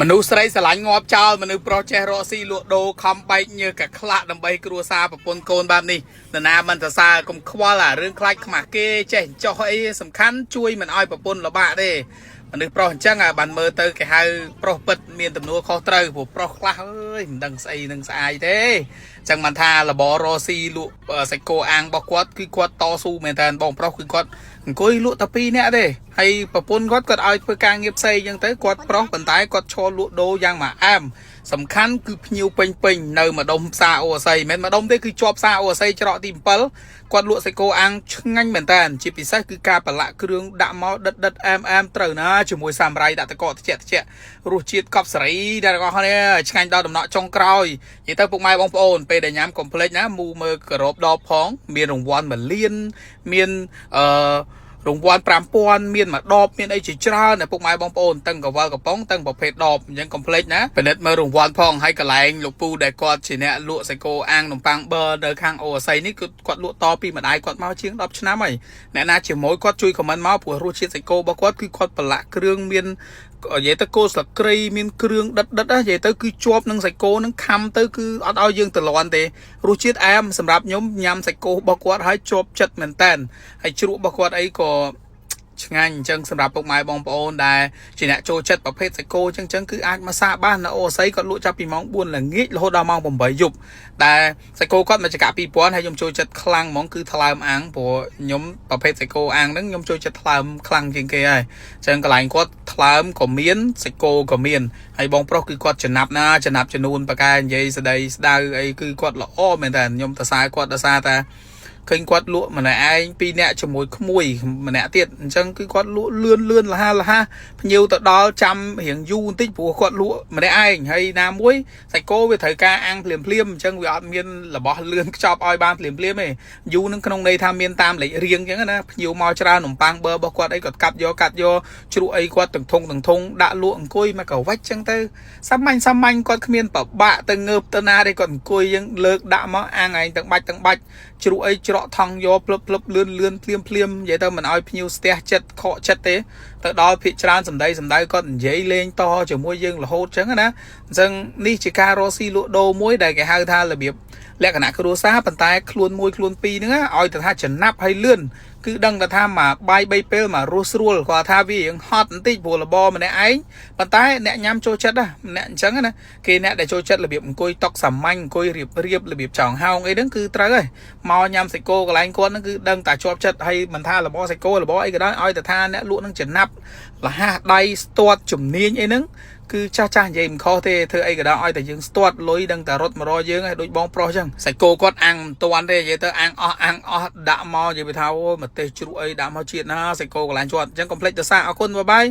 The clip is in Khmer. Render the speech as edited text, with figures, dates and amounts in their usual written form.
មនុស្សស្រីស្រឡាញ់ងាប់ចោលមនុស្សប្រុសចេះរកស៊ីលក់ដូរខំបែកញើសកាខ្លះដើម្បីគ្រួសារប្រពន្ធកូនបែបនេះនរណាមិនសរសើរកុំខ្វល់អារឿងខ្លាចខ្មាស់គេចេះចោះអីសំខាន់ជួយមិនឲ្យប្រពន្ធលំបាកទេមនុស្សប្រុសអញ្ចឹងបានមើលទៅគេហៅប្រុសពិតមានទំនួលខុសត្រូវព្រោះប្រុសខ្លះអើយមិនដឹងស្អីនឹងស្អាយទេអញ្ចឹងបានថាលបររស៊ីលក់សាច់គោអាំងរបស់គាត់គឺគាត់តស៊ូមែនតើបងប្រុសគឺគាត់អង្គុយលក់តែ2នាក់ទេហើយប្រពន្ធគាត់ឲ្យធ្វើការងារផ្សេងអញ្ចឹងទៅគាត់ប្រុសប៉ុន្តែគាត់ឈរលក់ដូរយ៉ាងមកអែមសំខាន់គឺភ្ញៀវពេញនៅម្ដុំផ្សារអូរស័យមិនមែនម្ដុំទេគឺជាប់ផ្សារអូរស័យច្រកទី7គាត់លក់សាច់គោអាំងឆ្ងាញ់មែនតើជាពិសេសគឺការប្រឡាក់គ្រឿងដាក់មកដិតអែមត្រូវណាជាមួយសាមរ៉ៃដាក់តកត្រជាក់រសជាតិកប់សេរីដែលបងប្អូនឆ្ងាញ់ដល់ដំណក់ចុងក្រោយនិយាយទៅពុកម៉ែបងប្អូនពេលដែលញ៉ាំកុំភ្លេចណាមូមើលគោរពដបផងមានរង្វាន់1លានមានរង្វាន់5000មានមួយដបមានអីជាច្រើនតែពុកម៉ែបងប្អូនទាំងកវលកំប៉ុងទាំងប្រភេទដបអញ្ចឹងកុំភ្លេចណាពិនិត្យមើលរង្វាន់ផងហើយកន្លែងលោកពូដែលគាត់ជាអ្នកលក់សាច់គោអាំងនំប៉័ងបឺនៅខាងអូអាស័យនេះគឺគាត់លក់តពីម្ដាយគាត់មកជាង10ឆ្នាំហើយអ្នកណាជាមួយគាត់ជួយខមមិនមកព្រោះរសជាតិសាច់គោរបស់គាត់គឺគាត់ប្រឡាក់គ្រឿងមាននិយាយទៅគោស្លឹកគ្រៃមានគ្រឿងដិតនិយាយទៅគឺជាប់នឹងសាច់គោនឹងខំទៅគឺអត់ឲ្យយើងត្រលន់ទេរសជាតិអែមសម្រាប់ខ្ញុំញ៉ាំសាច់គោរបស់គាត់ហើយជាប់ចិត្តមែនតើហើយជ្រក់របស់គាត់អីក៏ឆ្ងាញ់អញ្ចឹងសម្រាប់ពុកម៉ែបងប្អូនដែលជាអ្នកចូលចិត្តប្រភេទសាច់គោអញ្ចឹងគឺអាចមកសាកបាននៅអូស័យគាត់លក់ចាប់ពីម៉ោង4ល្ងាចរហូតដល់ម៉ោង8យប់តែសាច់គោគាត់មកចក2000ហើយខ្ញុំចូលចិត្តខ្លាំងហ្មងគឺថ្លើមអាំងព្រោះខ្ញុំប្រភេទសាច់គោអាំងហ្នឹងខ្ញុំចូលចិត្តថ្លើមខ្លាំងជាងគេហើយអញ្ចឹងកន្លែងគាត់ថ្លើមក៏មានសាច់គោក៏មានហើយបងប្រុសគឺគាត់ចំណាប់ចំនួនបកែនិយាយស្ដីស្ដៅអីគឺគាត់ល្អមែនតើខ្ញុំសរសើរគាត់ដោយសារតែឃើញគាត់លក់ម្នាក់ឯង2នាក់ជាមួយក្មួយម្នាក់ទៀតអញ្ចឹងគឺគាត់លក់លឿនលះភ្ញៀវទៅដល់ចាំរៀងយូរបន្តិចព្រោះគាត់លក់ម្នាក់ឯងហើយណាមួយសាច់គោវាត្រូវការអាំងភ្លាមអញ្ចឹងវាអត់មានរបស់លឿនខ្ចប់ឲ្យបានភ្លាមទេយូរនឹងក្នុងន័យថាមានតាមលេខរៀងអញ្ចឹងណាភ្ញៀវមកច្រើននំប៉័ងបឺរបស់គាត់អីគាត់កាត់យកជ្រក់អីគាត់ទាំងធុងដាក់លក់អង្គុយមកកវិចអញ្ចឹងទៅសាមញ្ញគាត់គ្មានប្របាក់ទៅងើបទៅណាទេគាត់អង្គុយយើងលើកដាក់មកអាំងឯងទាំងបាច់ជ្រក់អីច្រកថងយកភ្លឹបលឿនភ្លាមនិយាយទៅមិនឲ្យភ្ញៀវស្ទះចិត្តខកចិត្តទេទៅដល់ភាគច្រើនសម្ដីគាត់និយាយលេងតជាមួយយើងរហូតចឹងណាអញ្ចឹងនេះជាការរកស៊ីលក់ដូរមួយដែលគេហៅថារបៀបលក្ខណៈគ្រួសារប៉ុន្តែខ្លួន1ខ្លួន2ហ្នឹងឲ្យទៅថាចំណាប់ហើយលឿនគឺដឹងតែថាមកបាយ3ពេលមករស់ស្រួលគាត់ថាវារៀងហត់បន្តិចព្រោះលបម្នាក់ឯងប៉ុន្តែអ្នកញ៉ាំចូលចិត្តណាអ្នកអញ្ចឹងណាគេអ្នកដែលចូលចិត្តរបៀបអង្គុយតុកសាមញ្ញអង្គុយរៀបរបៀបចောင်းហោងអីហ្នឹងគឺត្រូវហើយមកញ៉ាំសាច់គោកន្លែងគាត់ហ្នឹងគឺដឹងតែជាប់ចិត្តហើយមិនថាលបសាច់គោលបអីក៏ដោយឲ្យតែថាអ្នកលក់ហ្នឹងចំណាប់លះដៃស្ទាត់ជំនាញអីហ្នឹងគឺចាស់និយាយមិនខុសទេធ្វើអីក៏ដោយឲ្យតែយើងស្ទាត់លុយដឹងតែរត់មករកយើងឲ្យដូចបងប្រុសអញ្ចឹងសាច់គោគាត់អាំងមិនទាន់ទេនិយាយទៅអាំងអស់ដាក់មកនិយាយថាអូម្ទេសជ្រក់អីដាក់មកជាតិណាសាច់គោកន្លែងជាប់អញ្ចឹងកុំភ្លេចទៅសាអរគុណបាយ